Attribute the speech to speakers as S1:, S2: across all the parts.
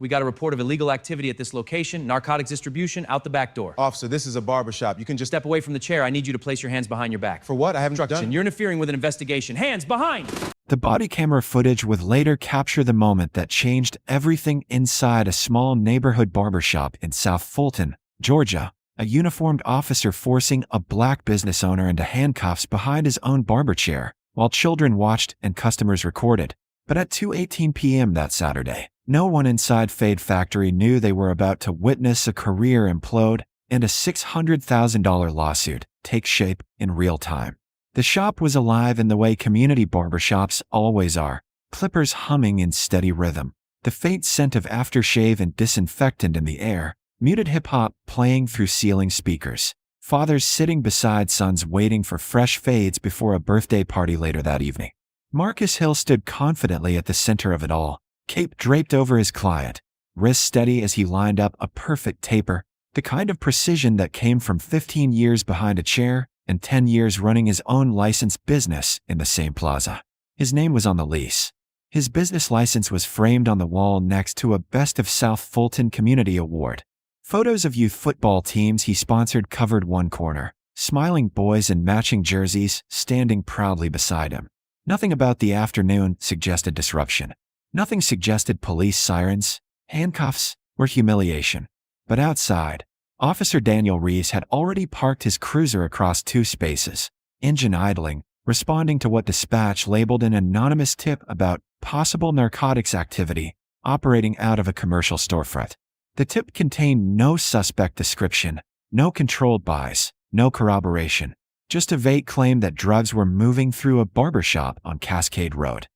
S1: We got a report of illegal activity at this location, narcotics distribution out the back door.
S2: Officer, this is a barbershop. You can just
S1: Step away from the chair. I need you to place your hands behind your back.
S2: For what? I haven't done.
S1: You're interfering with an investigation. Hands behind!
S3: The body camera footage would later capture the moment that changed everything inside a small neighborhood barbershop in South Fulton, Georgia. A uniformed officer forcing a black business owner into handcuffs behind his own barber chair, while children watched and customers recorded. But at 2:18 p.m. that Saturday, no one inside Fade Factory knew they were about to witness a career implode and a $600,000 lawsuit take shape in real time. The shop was alive in the way community barbershops always are, clippers humming in steady rhythm, the faint scent of aftershave and disinfectant in the air, muted hip-hop playing through ceiling speakers, fathers sitting beside sons waiting for fresh fades before a birthday party later that evening. Marcus Hill stood confidently at the center of it all, cape draped over his client, wrist steady as he lined up a perfect taper, the kind of precision that came from 15 years behind a chair and 10 years running his own licensed business in the same plaza. His name was on the lease. His business license was framed on the wall next to a Best of South Fulton Community Award. Photos of youth football teams he sponsored covered one corner, smiling boys in matching jerseys standing proudly beside him. Nothing about the afternoon suggested disruption. Nothing suggested police sirens, handcuffs, or humiliation. But outside, Officer Daniel Reeves had already parked his cruiser across two spaces, engine idling, responding to what dispatch labeled an anonymous tip about possible narcotics activity operating out of a commercial storefront. The tip contained no suspect description, no controlled buys, no corroboration, just a vague claim that drugs were moving through a barbershop on Cascade Road.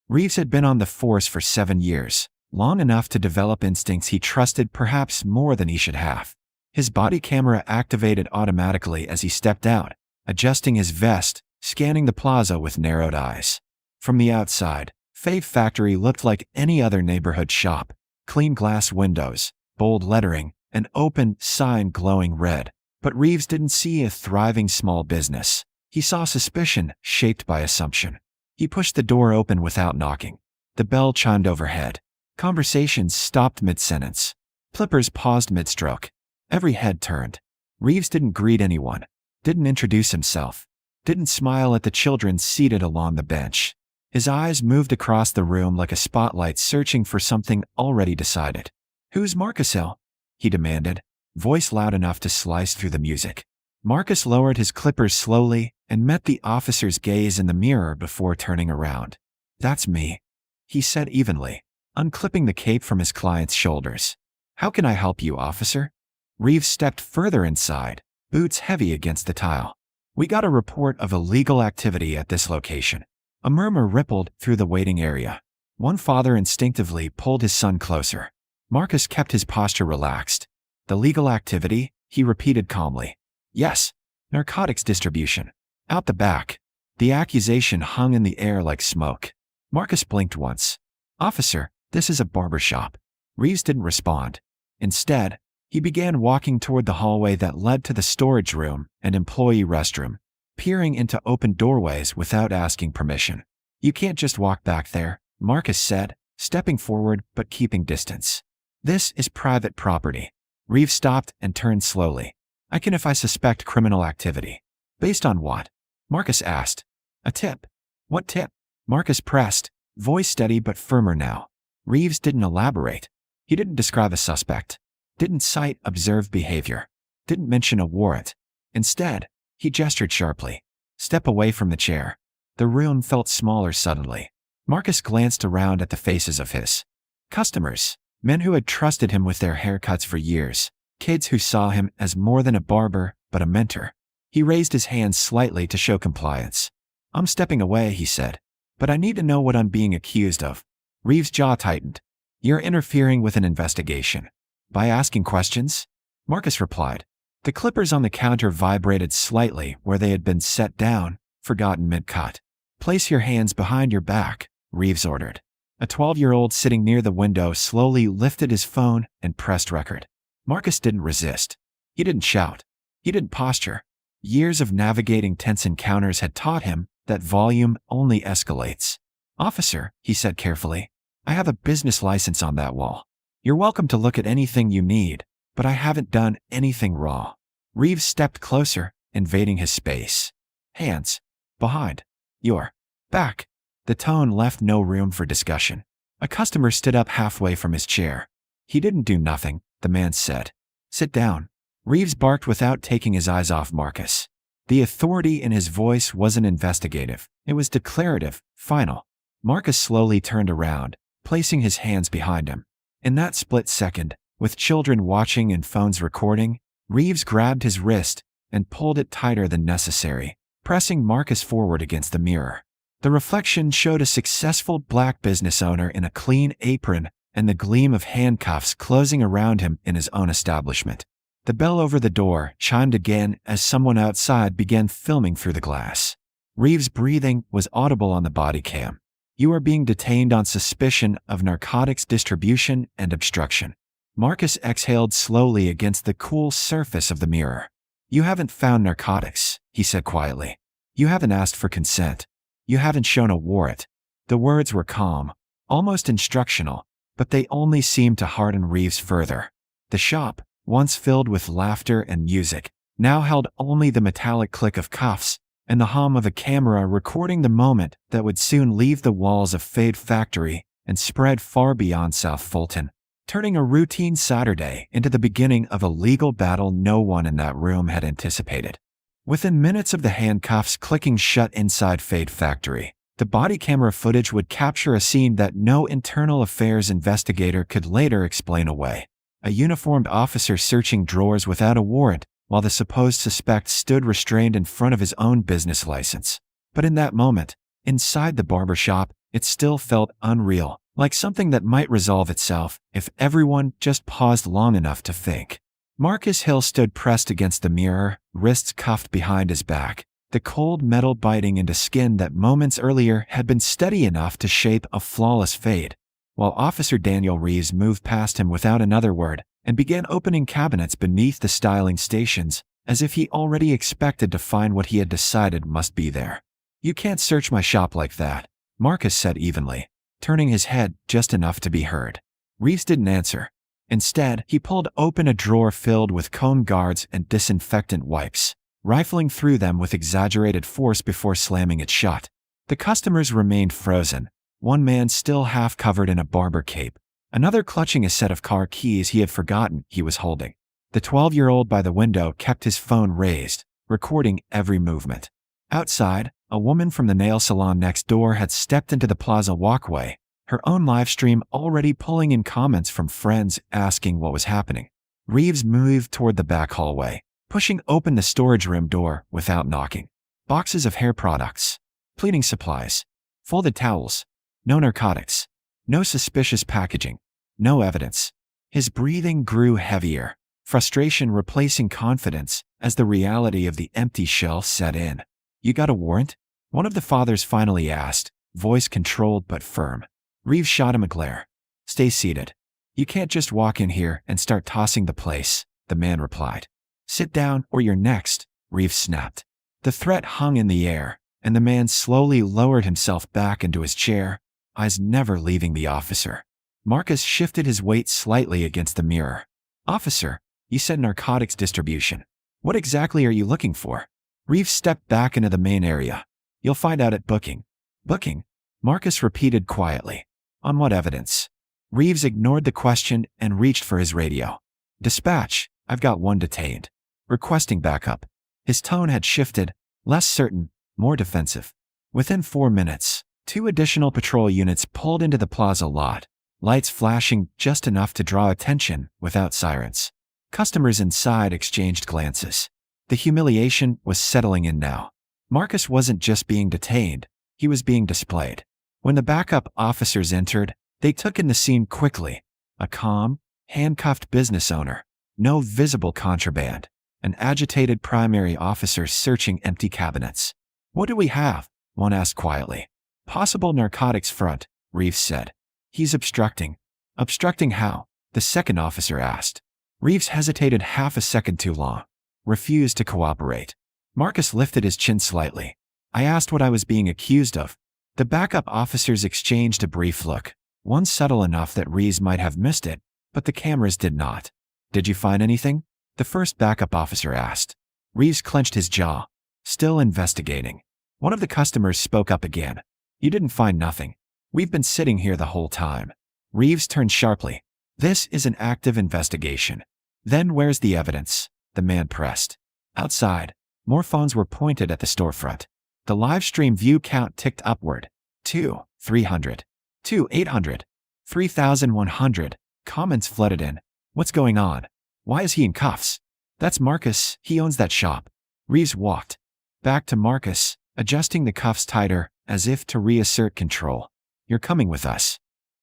S3: Reeves had been on the force for 7 years, long enough to develop instincts he trusted perhaps more than he should have. His body camera activated automatically as he stepped out, adjusting his vest, scanning the plaza with narrowed eyes. From the outside, Fade Factory looked like any other neighborhood shop. Clean glass windows, bold lettering, an open sign glowing red. But Reeves didn't see a thriving small business. He saw suspicion shaped by assumption. He pushed the door open without knocking. The bell chimed overhead. Conversations stopped mid-sentence. Clippers paused mid-stroke. Every head turned. Reeves didn't greet anyone, didn't introduce himself, didn't smile at the children seated along the bench. His eyes moved across the room like a spotlight searching for something already decided. "Who's Marcus Hill?" he demanded, voice loud enough to slice through the music. Marcus lowered his clippers slowly and met the officer's gaze in the mirror before turning around. "That's me," he said evenly, unclipping the cape from his client's shoulders. "How can I help you, officer?" Reeves stepped further inside, boots heavy against the tile. "We got a report of illegal activity at this location." A murmur rippled through the waiting area. One father instinctively pulled his son closer. Marcus kept his posture relaxed. "The legal activity?" he repeated calmly. "Yes, narcotics distribution. Out the back." The accusation hung in the air like smoke. Marcus blinked once. "Officer, this is a barbershop." Reeves didn't respond. Instead, he began walking toward the hallway that led to the storage room and employee restroom, peering into open doorways without asking permission. "You can't just walk back there," Marcus said, stepping forward but keeping distance. "This is private property." Reeves stopped and turned slowly. "I can if I suspect criminal activity." "Based on what?" Marcus asked. "A tip." "What tip?" Marcus pressed, voice steady but firmer now. Reeves didn't elaborate. He didn't describe a suspect. Didn't cite observed behavior. Didn't mention a warrant. Instead, he gestured sharply. "Step away from the chair." The room felt smaller suddenly. Marcus glanced around at the faces of his customers, men who had trusted him with their haircuts for years, kids who saw him as more than a barber, but a mentor. He raised his hand slightly to show compliance. "I'm stepping away," he said. "But I need to know what I'm being accused of." Reeves' jaw tightened. "You're interfering with an investigation." "By asking questions?" Marcus replied. The clippers on the counter vibrated slightly where they had been set down, forgotten mid-cut. "Place your hands behind your back," Reeves ordered. A 12-year-old sitting near the window slowly lifted his phone and pressed record. Marcus didn't resist. He didn't shout. He didn't posture. Years of navigating tense encounters had taught him that volume only escalates. "Officer," he said carefully, "I have a business license on that wall." You're welcome to look at anything you need, but I haven't done anything wrong. Reeves stepped closer, invading his space. Hands. Behind. Your back. The tone left no room for discussion. A customer stood up halfway from his chair. He didn't do nothing, the man said. Sit down. Reeves barked without taking his eyes off Marcus. The authority in his voice wasn't investigative. It was declarative, final. Marcus slowly turned around, placing his hands behind him. In that split second, with children watching and phones recording, Reeves grabbed his wrist and pulled it tighter than necessary, pressing Marcus forward against the mirror. The reflection showed a successful black business owner in a clean apron and the gleam of handcuffs closing around him in his own establishment. The bell over the door chimed again as someone outside began filming through the glass. Reeves' breathing was audible on the body cam. You are being detained on suspicion of narcotics distribution and obstruction. Marcus exhaled slowly against the cool surface of the mirror. You haven't found narcotics, he said quietly. You haven't asked for consent. You haven't shown a warrant. The words were calm, almost instructional, but they only seemed to harden Reeves further. The shop, once filled with laughter and music, now held only the metallic click of cuffs and the hum of a camera recording the moment that would soon leave the walls of Fade Factory and spread far beyond South Fulton, turning a routine Saturday into the beginning of a legal battle no one in that room had anticipated. Within minutes of the handcuffs clicking shut inside Fade Factory, the body camera footage would capture a scene that no internal affairs investigator could later explain away. A uniformed officer searching drawers without a warrant, while the supposed suspect stood restrained in front of his own business license. But in that moment, inside the barbershop, it still felt unreal, like something that might resolve itself if everyone just paused long enough to think. Marcus Hill stood pressed against the mirror, wrists cuffed behind his back, the cold metal biting into skin that moments earlier had been steady enough to shape a flawless fade, while Officer Daniel Reeves moved past him without another word and began opening cabinets beneath the styling stations, as if he already expected to find what he had decided must be there. You can't search my shop like that, Marcus said evenly, turning his head just enough to be heard. Reeves didn't answer. Instead, he pulled open a drawer filled with comb guards and disinfectant wipes, rifling through them with exaggerated force before slamming it shut. The customers remained frozen, one man still half covered in a barber cape, another clutching a set of car keys he had forgotten he was holding. The 12-year-old by the window kept his phone raised, recording every movement. Outside, a woman from the nail salon next door had stepped into the plaza walkway, her own live stream already pulling in comments from friends asking what was happening. Reeves moved toward the back hallway, pushing open the storage room door without knocking. Boxes of hair products, cleaning supplies, folded towels, no narcotics, no suspicious packaging, no evidence. His breathing grew heavier, frustration replacing confidence as the reality of the empty shelf set in. You got a warrant? One of the fathers finally asked, voice controlled but firm. Reeves shot him a glare. Stay seated. You can't just walk in here and start tossing the place, the man replied. Sit down or you're next, Reeves snapped. The threat hung in the air, and the man slowly lowered himself back into his chair, eyes never leaving the officer. Marcus shifted his weight slightly against the mirror. Officer, you said narcotics distribution. What exactly are you looking for? Reeves stepped back into the main area. You'll find out at booking. Booking? Marcus repeated quietly. On what evidence? Reeves ignored the question and reached for his radio. Dispatch, I've got one detained. Requesting backup. His tone had shifted, less certain, more defensive. Within 4 minutes, 2 additional patrol units pulled into the plaza lot, lights flashing just enough to draw attention without sirens. Customers inside exchanged glances. The humiliation was settling in now. Marcus wasn't just being detained, he was being displayed. When the backup officers entered, they took in the scene quickly. A calm, handcuffed business owner, no visible contraband, an agitated primary officer searching empty cabinets. What do we have? One asked quietly. Possible narcotics front, Reeves said. He's obstructing. Obstructing how? The second officer asked. Reeves hesitated half a second too long. Refused to cooperate. Marcus lifted his chin slightly. I asked what I was being accused of. The backup officers exchanged a brief look, one subtle enough that Reeves might have missed it, but the cameras did not. Did you find anything? The first backup officer asked. Reeves clenched his jaw, still investigating. One of the customers spoke up again. You didn't find nothing. We've been sitting here the whole time. Reeves turned sharply. This is an active investigation. Then where's the evidence? The man pressed. Outside, more phones were pointed at the storefront. The live stream view count ticked upward. 300. 800. 3,100. Comments flooded in. What's going on? Why is he in cuffs? That's Marcus, he owns that shop. Reeves walked back to Marcus, adjusting the cuffs tighter, as if to reassert control. You're coming with us.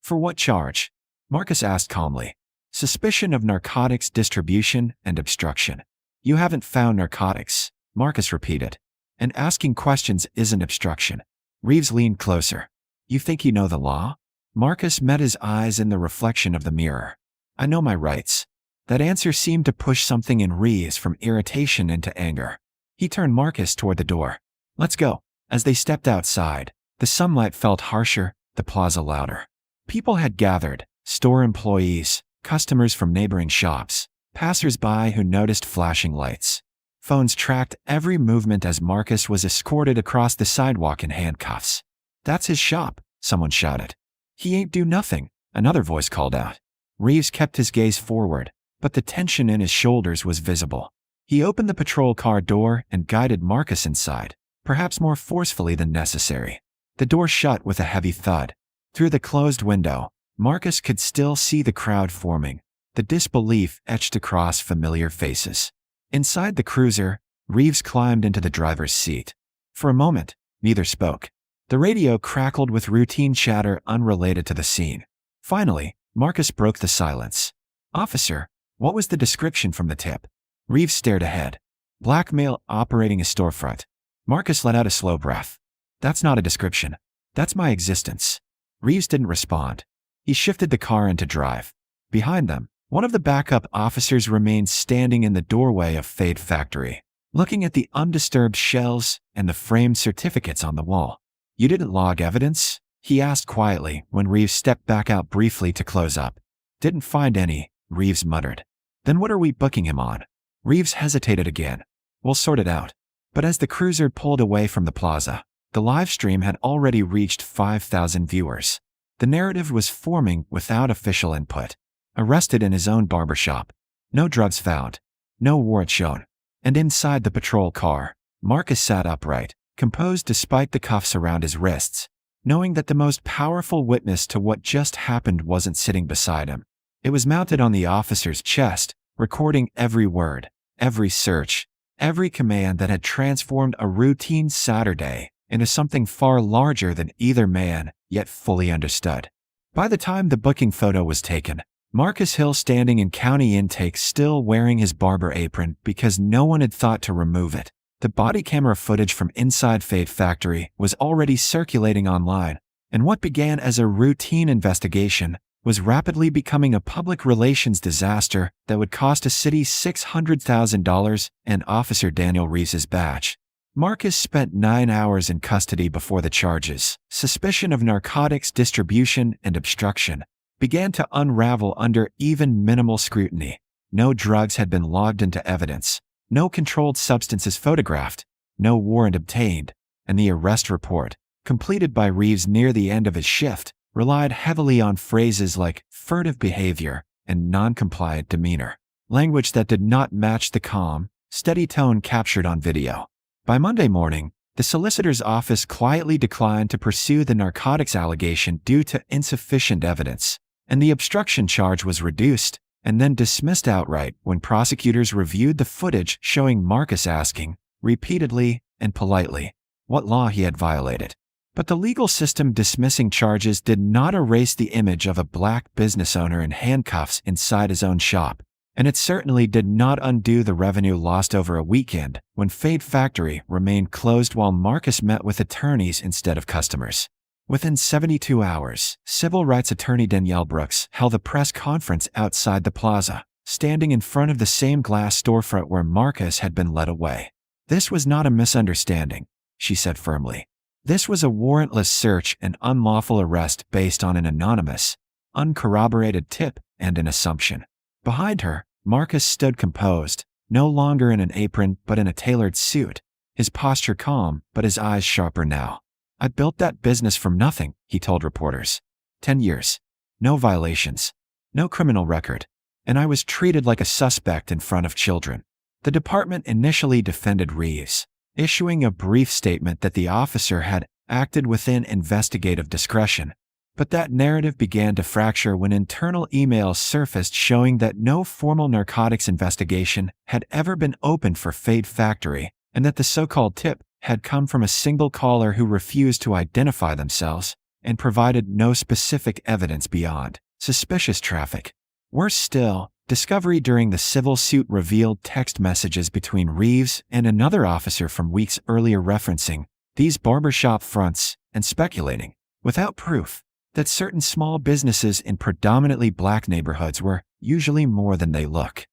S3: For what charge? Marcus asked calmly. Suspicion of narcotics distribution and obstruction. You haven't found narcotics, Marcus repeated. And asking questions isn't obstruction. Reeves leaned closer. You think you know the law? Marcus met his eyes in the reflection of the mirror. I know my rights. That answer seemed to push something in Reeves from irritation into anger. He turned Marcus toward the door. Let's go. As they stepped outside, the sunlight felt harsher, the plaza louder. People had gathered, store employees, customers from neighboring shops, passers-by who noticed flashing lights. Phones tracked every movement as Marcus was escorted across the sidewalk in handcuffs. That's his shop, someone shouted. He ain't do nothing, another voice called out. Reeves kept his gaze forward, but the tension in his shoulders was visible. He opened the patrol car door and guided Marcus inside, perhaps more forcefully than necessary. The door shut with a heavy thud. Through the closed window, Marcus could still see the crowd forming, the disbelief etched across familiar faces. Inside the cruiser, Reeves climbed into the driver's seat. For a moment, neither spoke. The radio crackled with routine chatter unrelated to the scene. Finally, Marcus broke the silence. Officer, what was the description from the tip? Reeves stared ahead. Blackmail operating a storefront. Marcus let out a slow breath. That's not a description. That's my existence. Reeves didn't respond. He shifted the car into drive. Behind them, one of the backup officers remained standing in the doorway of Fade Factory, looking at the undisturbed shelves and the framed certificates on the wall. You didn't log evidence? He asked quietly when Reeves stepped back out briefly to close up. Didn't find any, Reeves muttered. Then what are we booking him on? Reeves hesitated again. We'll sort it out. But as the cruiser pulled away from the plaza, the live stream had already reached 5,000 viewers. The narrative was forming without official input. Arrested in his own barbershop. No drugs found. No warrant shown. And inside the patrol car, Marcus sat upright, composed despite the cuffs around his wrists, knowing that the most powerful witness to what just happened wasn't sitting beside him. It was mounted on the officer's chest, recording every word, every search, every command that had transformed a routine Saturday into something far larger than either man yet fully understood. By the time the booking photo was taken, Marcus Hill standing in county intake still wearing his barber apron because no one had thought to remove it. The body camera footage from inside Fade Factory was already circulating online, and what began as a routine investigation was rapidly becoming a public relations disaster that would cost a city $600,000 and Officer Daniel Reese's badge. Marcus spent 9 hours in custody before the charges, suspicion of narcotics distribution and obstruction, began to unravel under even minimal scrutiny. No drugs had been logged into evidence, no controlled substances photographed, no warrant obtained, and the arrest report, completed by Reeves near the end of his shift, relied heavily on phrases like furtive behavior and non-compliant demeanor, language that did not match the calm, steady tone captured on video. By Monday morning, the solicitor's office quietly declined to pursue the narcotics allegation due to insufficient evidence, and the obstruction charge was reduced and then dismissed outright when prosecutors reviewed the footage showing Marcus asking, repeatedly and politely, what law he had violated. But the legal system dismissing charges did not erase the image of a black business owner in handcuffs inside his own shop, and it certainly did not undo the revenue lost over a weekend when Fade Factory remained closed while Marcus met with attorneys instead of customers. Within 72 hours, civil rights attorney Danielle Brooks held a press conference outside the plaza, standing in front of the same glass storefront where Marcus had been led away. This was not a misunderstanding, she said firmly. This was a warrantless search and unlawful arrest based on an anonymous, uncorroborated tip and an assumption. Behind her, Marcus stood composed, no longer in an apron but in a tailored suit, his posture calm but his eyes sharper now. "I built that business from nothing," he told reporters. 10 years. No violations. No criminal record. And I was treated like a suspect in front of children. The department initially defended Reeves, issuing a brief statement that the officer had acted within investigative discretion. But that narrative began to fracture when internal emails surfaced showing that no formal narcotics investigation had ever been opened for Fade Factory, and that the so-called tip had come from a single caller who refused to identify themselves and provided no specific evidence beyond suspicious traffic. Worse still, discovery during the civil suit revealed text messages between Reeves and another officer from weeks earlier referencing these barbershop fronts and speculating, without proof, that certain small businesses in predominantly black neighborhoods were usually more than they look.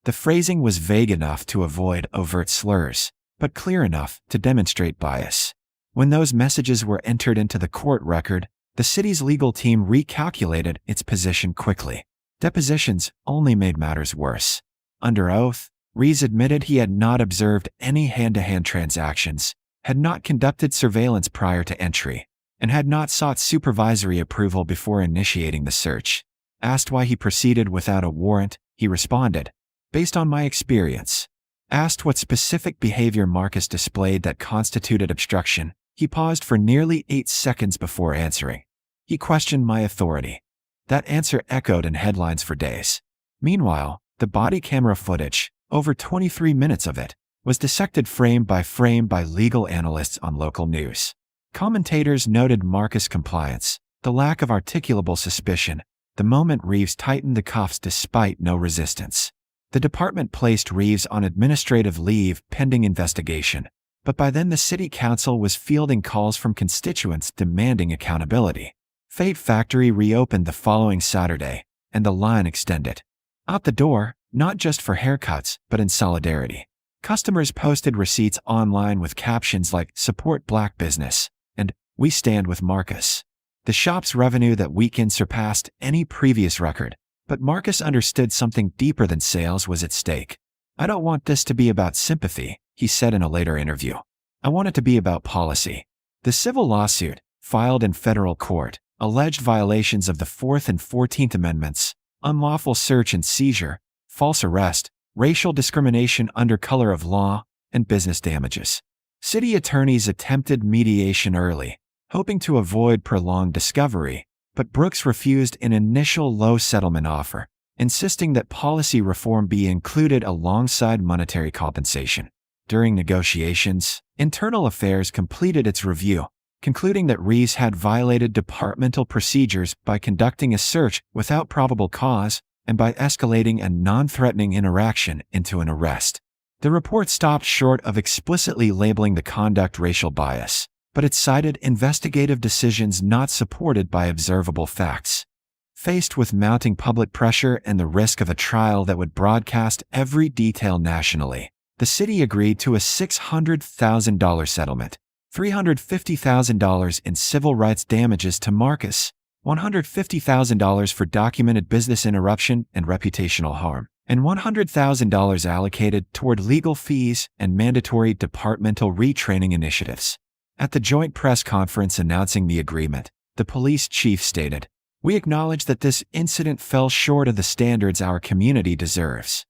S3: The phrasing was vague enough to avoid overt slurs, but clear enough to demonstrate bias. When those messages were entered into the court record, the city's legal team recalculated its position quickly. Depositions only made matters worse. Under oath, Reeves admitted he had not observed any hand-to-hand transactions, had not conducted surveillance prior to entry, and had not sought supervisory approval before initiating the search. Asked why he proceeded without a warrant, he responded, "Based on my experience." Asked what specific behavior Marcus displayed that constituted obstruction, he paused for nearly 8 seconds before answering. He questioned my authority. That answer echoed in headlines for days. Meanwhile, the body camera footage, over 23 minutes of it, was dissected frame by legal analysts on local news. Commentators noted Marcus' compliance, the lack of articulable suspicion, the moment Reeves tightened the cuffs despite no resistance. The department placed Reeves on administrative leave pending investigation, but by then the city council was fielding calls from constituents demanding accountability. Fade Factory reopened the following Saturday, and the line extended. Out the door, not just for haircuts, but in solidarity. Customers posted receipts online with captions like "Support Black Business" and "We Stand with Marcus." The shop's revenue that weekend surpassed any previous record, but Marcus understood something deeper than sales was at stake. "I don't want this to be about sympathy," he said in a later interview. "I want it to be about policy." The civil lawsuit, filed in federal court, alleged violations of the 4th and 14th Amendments, unlawful search and seizure, false arrest, racial discrimination under color of law, and business damages. City attorneys attempted mediation early, hoping to avoid prolonged discovery, but Brooks refused an initial low settlement offer, insisting that policy reform be included alongside monetary compensation. During negotiations, Internal Affairs completed its review, concluding that Reeves had violated departmental procedures by conducting a search without probable cause and by escalating a non-threatening interaction into an arrest. The report stopped short of explicitly labeling the conduct racial bias, but it cited investigative decisions not supported by observable facts. Faced with mounting public pressure and the risk of a trial that would broadcast every detail nationally, the city agreed to a $600,000 settlement, $350,000 in civil rights damages to Marcus, $150,000 for documented business interruption and reputational harm, and $100,000 allocated toward legal fees and mandatory departmental retraining initiatives. At the joint press conference announcing the agreement, the police chief stated, "We acknowledge that this incident fell short of the standards our community deserves."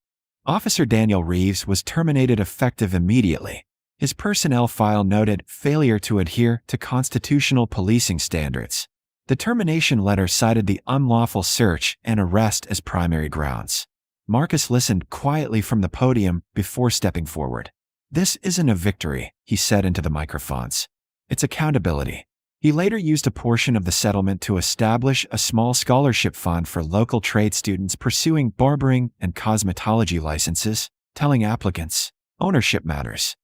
S3: Officer Daniel Reeves was terminated effective immediately. His personnel file noted failure to adhere to constitutional policing standards. The termination letter cited the unlawful search and arrest as primary grounds. Marcus listened quietly from the podium before stepping forward. "This isn't a victory," he said into the microphones. "It's accountability." He later used a portion of the settlement to establish a small scholarship fund for local trade students pursuing barbering and cosmetology licenses, telling applicants, "Ownership matters."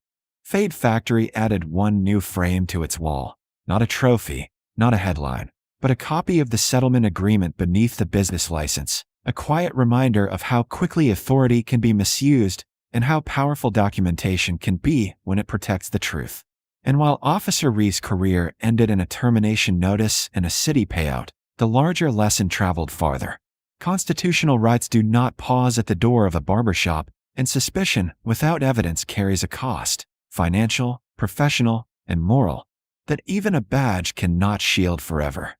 S3: Fade Factory added one new frame to its wall. Not a trophy, not a headline, but a copy of the settlement agreement beneath the business license, a quiet reminder of how quickly authority can be misused and how powerful documentation can be when it protects the truth. And while Officer Reeves' career ended in a termination notice and a city payout, the larger lesson traveled farther. Constitutional rights do not pause at the door of a barbershop, and suspicion without evidence carries a cost, financial, professional, and moral, that even a badge cannot shield forever.